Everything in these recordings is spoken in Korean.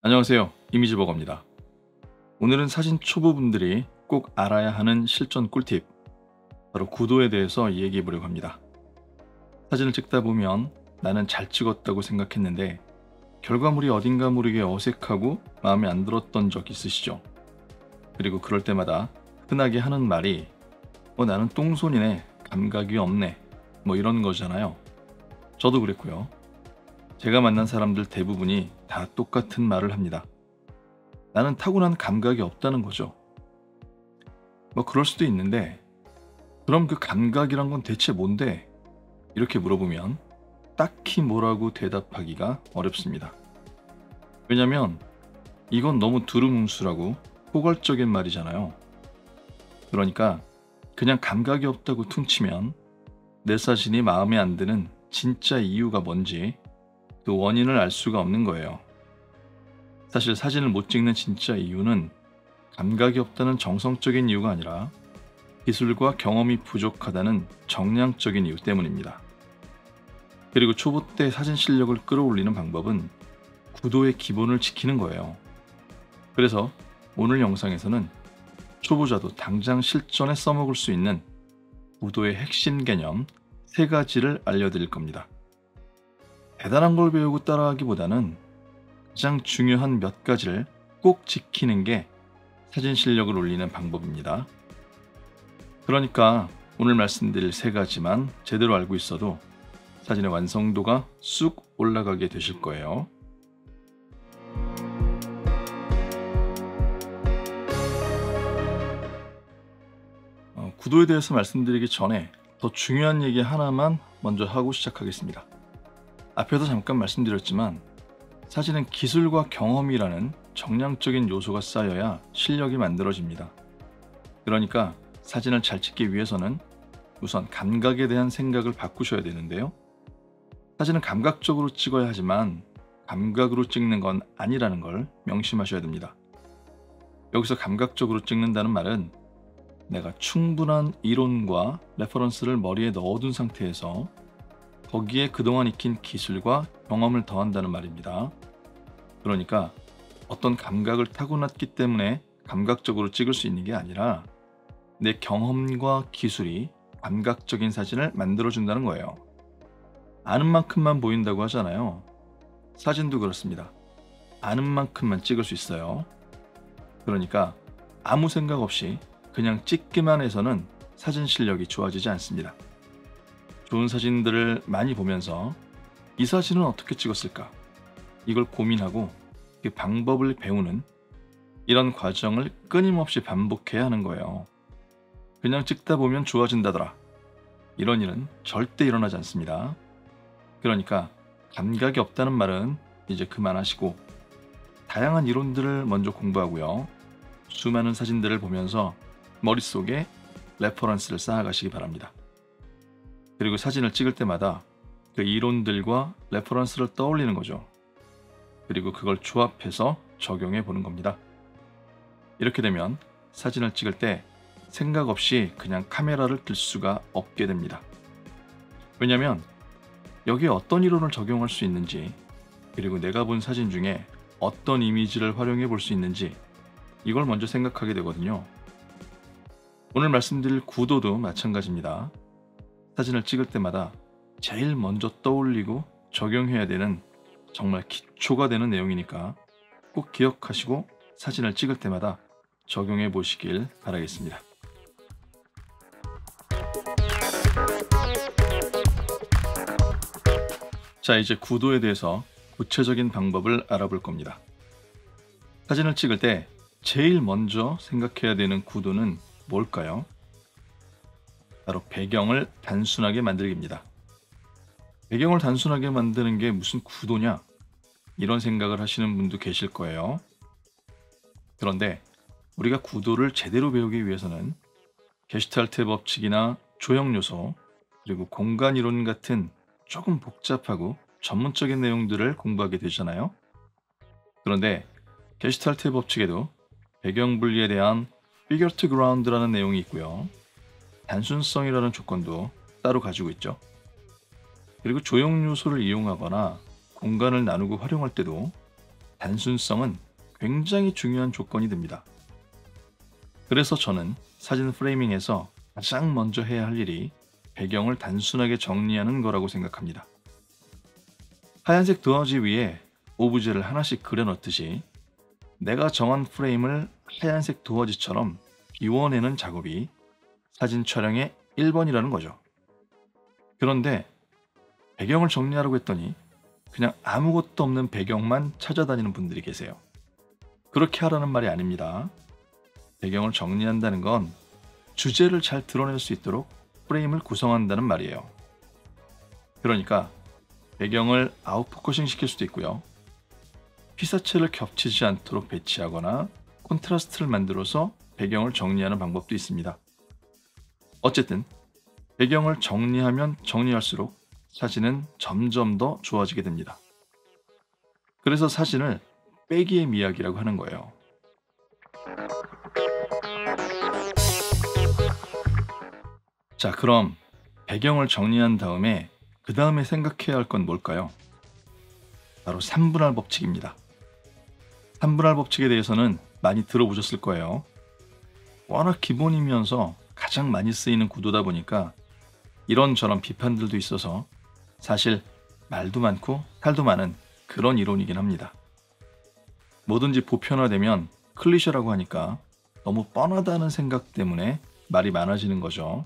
안녕하세요. 이미지버거입니다. 오늘은 사진 초보분들이 꼭 알아야 하는 실전 꿀팁, 바로 구도에 대해서 얘기해 보려고 합니다. 사진을 찍다 보면 나는 잘 찍었다고 생각했는데 결과물이 어딘가 모르게 어색하고 마음에 안 들었던 적 있으시죠? 그리고 그럴 때마다 흔하게 하는 말이 나는 똥손이네, 감각이 없네, 이런 거잖아요. 저도 그랬고요. 제가 만난 사람들 대부분이 다 똑같은 말을 합니다. 나는 타고난 감각이 없다는 거죠. 그럴 수도 있는데, 그럼 그 감각이란 건 대체 뭔데? 이렇게 물어보면 딱히 뭐라고 대답하기가 어렵습니다. 왜냐면 이건 너무 두루뭉술하고 포괄적인 말이잖아요. 그러니까 그냥 감각이 없다고 퉁치면 내 사진이 마음에 안 드는 진짜 이유가 뭔지 그 원인을 알 수가 없는 거예요. 사실 사진을 못 찍는 진짜 이유는 감각이 없다는 정성적인 이유가 아니라 기술과 경험이 부족하다는 정량적인 이유 때문입니다. 그리고 초보 때 사진 실력을 끌어올리는 방법은 구도의 기본을 지키는 거예요. 그래서 오늘 영상에서는 초보자도 당장 실전에 써먹을 수 있는 구도의 핵심 개념 3가지를 알려드릴 겁니다. 대단한 걸 배우고 따라하기보다는 가장 중요한 몇 가지를 꼭 지키는 게 사진 실력을 올리는 방법입니다. 그러니까 오늘 말씀드릴 3가지만 제대로 알고 있어도 사진의 완성도가 쑥 올라가게 되실 거예요. 구도에 대해서 말씀드리기 전에 더 중요한 얘기 하나만 먼저 하고 시작하겠습니다. 앞에서 잠깐 말씀드렸지만 사진은 기술과 경험이라는 정량적인 요소가 쌓여야 실력이 만들어집니다. 그러니까 사진을 잘 찍기 위해서는 우선 감각에 대한 생각을 바꾸셔야 되는데요. 사진은 감각적으로 찍어야 하지만 감각으로 찍는 건 아니라는 걸 명심하셔야 됩니다. 여기서 감각적으로 찍는다는 말은 내가 충분한 이론과 레퍼런스를 머리에 넣어둔 상태에서 거기에 그동안 익힌 기술과 경험을 더한다는 말입니다. 그러니까 어떤 감각을 타고났기 때문에 감각적으로 찍을 수 있는 게 아니라 내 경험과 기술이 감각적인 사진을 만들어준다는 거예요. 아는 만큼만 보인다고 하잖아요. 사진도 그렇습니다. 아는 만큼만 찍을 수 있어요. 그러니까 아무 생각 없이 그냥 찍기만 해서는 사진 실력이 좋아지지 않습니다. 좋은 사진들을 많이 보면서 이 사진은 어떻게 찍었을까? 이걸 고민하고 그 방법을 배우는 이런 과정을 끊임없이 반복해야 하는 거예요. 그냥 찍다 보면 좋아진다더라. 이런 일은 절대 일어나지 않습니다. 그러니까 감각이 없다는 말은 이제 그만하시고 다양한 이론들을 먼저 공부하고요. 수많은 사진들을 보면서 머릿속에 레퍼런스를 쌓아가시기 바랍니다. 그리고 사진을 찍을 때마다 그 이론들과 레퍼런스를 떠올리는 거죠. 그리고 그걸 조합해서 적용해 보는 겁니다. 이렇게 되면 사진을 찍을 때 생각 없이 그냥 카메라를 들 수가 없게 됩니다. 왜냐면 여기에 어떤 이론을 적용할 수 있는지, 그리고 내가 본 사진 중에 어떤 이미지를 활용해 볼 수 있는지 이걸 먼저 생각하게 되거든요. 오늘 말씀드릴 구도도 마찬가지입니다. 사진을 찍을 때마다 제일 먼저 떠올리고 적용해야 되는 정말 기초가 되는 내용이니까 꼭 기억하시고 사진을 찍을 때마다 적용해 보시길 바라겠습니다. 자, 이제 구도에 대해서 구체적인 방법을 알아볼 겁니다. 사진을 찍을 때 제일 먼저 생각해야 되는 구도는 뭘까요? 바로 배경을 단순하게 만들기입니다. 배경을 단순하게 만드는 게 무슨 구도냐? 이런 생각을 하시는 분도 계실 거예요. 그런데 우리가 구도를 제대로 배우기 위해서는 게슈탈트 법칙이나 조형 요소, 그리고 공간 이론 같은 조금 복잡하고 전문적인 내용들을 공부하게 되잖아요. 그런데 게슈탈트 법칙에도 배경 분리에 대한 figure to ground라는 내용이 있고요. 단순성이라는 조건도 따로 가지고 있죠. 그리고 조형 요소를 이용하거나 공간을 나누고 활용할 때도 단순성은 굉장히 중요한 조건이 됩니다. 그래서 저는 사진 프레이밍에서 가장 먼저 해야 할 일이 배경을 단순하게 정리하는 거라고 생각합니다. 하얀색 도화지 위에 오브제를 하나씩 그려넣듯이 내가 정한 프레임을 하얀색 도화지처럼 비워내는 작업이 사진 촬영의 1번이라는 거죠. 그런데 배경을 정리하라고 했더니 그냥 아무것도 없는 배경만 찾아다니는 분들이 계세요. 그렇게 하라는 말이 아닙니다. 배경을 정리한다는 건 주제를 잘 드러낼 수 있도록 프레임을 구성한다는 말이에요. 그러니까 배경을 아웃포커싱 시킬 수도 있고요. 피사체를 겹치지 않도록 배치하거나 콘트라스트를 만들어서 배경을 정리하는 방법도 있습니다. 어쨌든 배경을 정리하면 정리할수록 사진은 점점 더 좋아지게 됩니다. 그래서 사진을 빼기의 미학이라고 하는 거예요. 자, 그럼 배경을 정리한 다음에 그 다음에 생각해야 할 건 뭘까요? 바로 3분할 법칙입니다. 3분할 법칙에 대해서는 많이 들어보셨을 거예요. 워낙 기본이면서 가장 많이 쓰이는 구도다 보니까 이런저런 비판들도 있어서 사실 말도 많고 탈도 많은 그런 이론이긴 합니다. 뭐든지 보편화되면 클리셰라고 하니까 너무 뻔하다는 생각 때문에 말이 많아지는 거죠.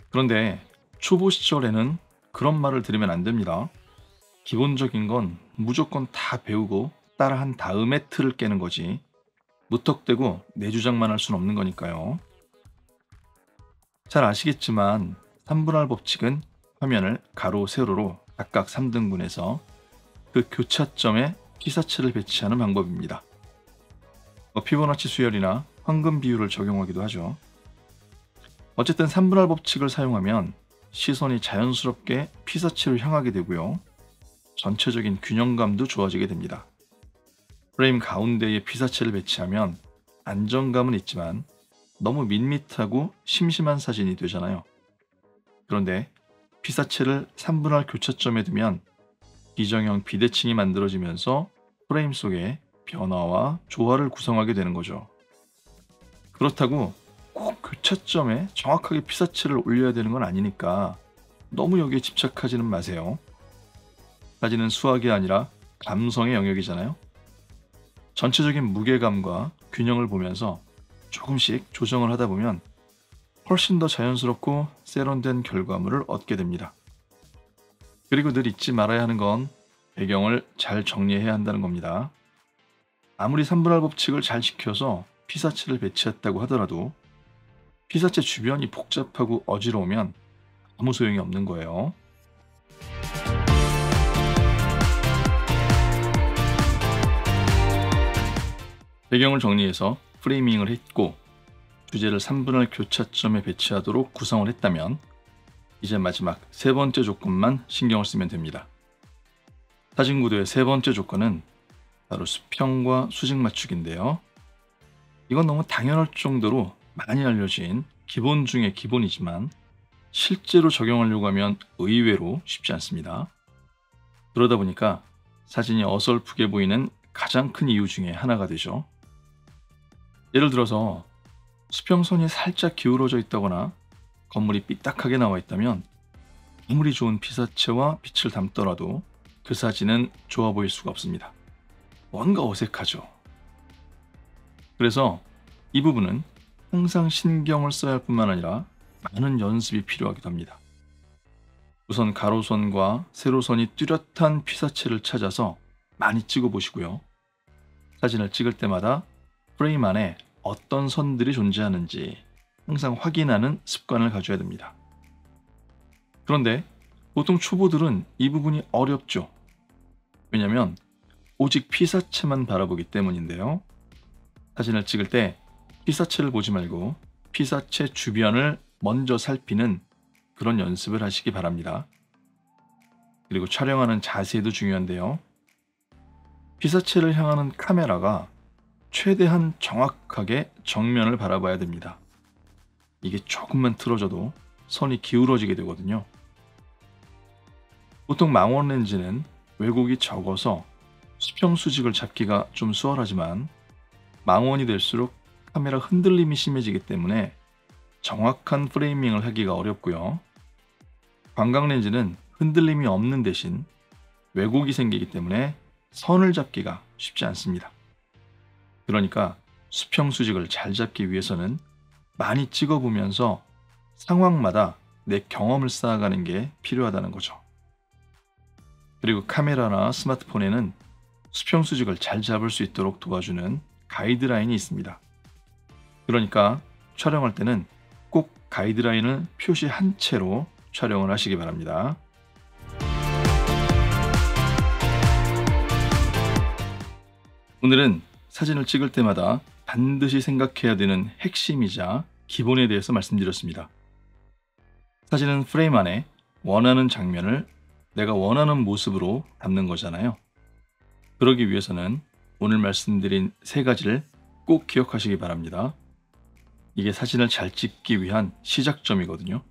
그런데 초보 시절에는 그런 말을 들으면 안 됩니다. 기본적인 건 무조건 다 배우고 따라한 다음에 틀을 깨는 거지 무턱대고 내 주장만 할 수는 없는 거니까요. 잘 아시겠지만 3분할 법칙은 화면을 가로, 세로로 각각 3등분해서 그 교차점에 피사체를 배치하는 방법입니다. 피보나치 수열이나 황금 비율을 적용하기도 하죠. 어쨌든 3분할 법칙을 사용하면 시선이 자연스럽게 피사체로 향하게 되고요. 전체적인 균형감도 좋아지게 됩니다. 프레임 가운데에 피사체를 배치하면 안정감은 있지만 너무 밋밋하고 심심한 사진이 되잖아요. 그런데 피사체를 3분할 교차점에 두면 비정형 비대칭이 만들어지면서 프레임 속에 변화와 조화를 구성하게 되는 거죠. 그렇다고 꼭 교차점에 정확하게 피사체를 올려야 되는 건 아니니까 너무 여기에 집착하지는 마세요. 사진은 수학이 아니라 감성의 영역이잖아요. 전체적인 무게감과 균형을 보면서 조금씩 조정을 하다 보면 훨씬 더 자연스럽고 세련된 결과물을 얻게 됩니다. 그리고 늘 잊지 말아야 하는 건 배경을 잘 정리해야 한다는 겁니다. 아무리 3분할 법칙을 잘 지켜서 피사체를 배치했다고 하더라도 피사체 주변이 복잡하고 어지러우면 아무 소용이 없는 거예요. 배경을 정리해서 프레이밍을 했고 주제를 3분할 교차점에 배치하도록 구성을 했다면 이제 마지막 세 번째 조건만 신경을 쓰면 됩니다. 사진 구도의 세 번째 조건은 바로 수평과 수직 맞추기인데요. 이건 너무 당연할 정도로 많이 알려진 기본 중의 기본이지만 실제로 적용하려고 하면 의외로 쉽지 않습니다. 그러다 보니까 사진이 어설프게 보이는 가장 큰 이유 중에 하나가 되죠. 예를 들어서 수평선이 살짝 기울어져 있다거나 건물이 삐딱하게 나와 있다면 아무리 좋은 피사체와 빛을 담더라도 그 사진은 좋아 보일 수가 없습니다. 뭔가 어색하죠. 그래서 이 부분은 항상 신경을 써야 할 뿐만 아니라 많은 연습이 필요하기도 합니다. 우선 가로선과 세로선이 뚜렷한 피사체를 찾아서 많이 찍어 보시고요. 사진을 찍을 때마다 프레임 안에 어떤 선들이 존재하는지 항상 확인하는 습관을 가져야 됩니다. 그런데 보통 초보들은 이 부분이 어렵죠. 왜냐하면 오직 피사체만 바라보기 때문인데요. 사진을 찍을 때 피사체를 보지 말고 피사체 주변을 먼저 살피는 그런 연습을 하시기 바랍니다. 그리고 촬영하는 자세도 중요한데요. 피사체를 향하는 카메라가 최대한 정확하게 정면을 바라봐야 됩니다. 이게 조금만 틀어져도 선이 기울어지게 되거든요. 보통 망원 렌즈는 왜곡이 적어서 수평 수직을 잡기가 좀 수월하지만 망원이 될수록 카메라 흔들림이 심해지기 때문에 정확한 프레이밍을 하기가 어렵고요. 광각 렌즈는 흔들림이 없는 대신 왜곡이 생기기 때문에 선을 잡기가 쉽지 않습니다. 그러니까 수평 수직을 잘 잡기 위해서는 많이 찍어보면서 상황마다 내 경험을 쌓아가는 게 필요하다는 거죠. 그리고 카메라나 스마트폰에는 수평 수직을 잘 잡을 수 있도록 도와주는 가이드라인이 있습니다. 그러니까 촬영할 때는 꼭 가이드라인을 표시한 채로 촬영을 하시기 바랍니다. 오늘은 사진을 찍을 때마다 반드시 생각해야 되는 핵심이자 기본에 대해서 말씀드렸습니다. 사진은 프레임 안에 원하는 장면을 내가 원하는 모습으로 담는 거잖아요. 그러기 위해서는 오늘 말씀드린 세 가지를 꼭 기억하시기 바랍니다. 이게 사진을 잘 찍기 위한 시작점이거든요.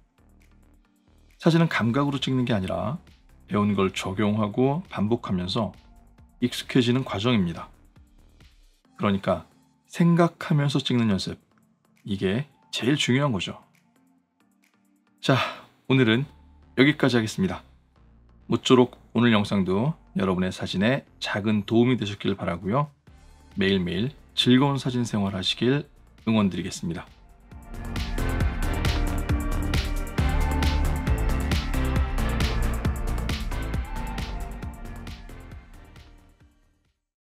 사진은 감각으로 찍는 게 아니라 배운 걸 적용하고 반복하면서 익숙해지는 과정입니다. 그러니까 생각하면서 찍는 연습, 이게 제일 중요한 거죠. 자, 오늘은 여기까지 하겠습니다. 모쪼록 오늘 영상도 여러분의 사진에 작은 도움이 되셨길 바라고요. 매일매일 즐거운 사진 생활 하시길 응원드리겠습니다.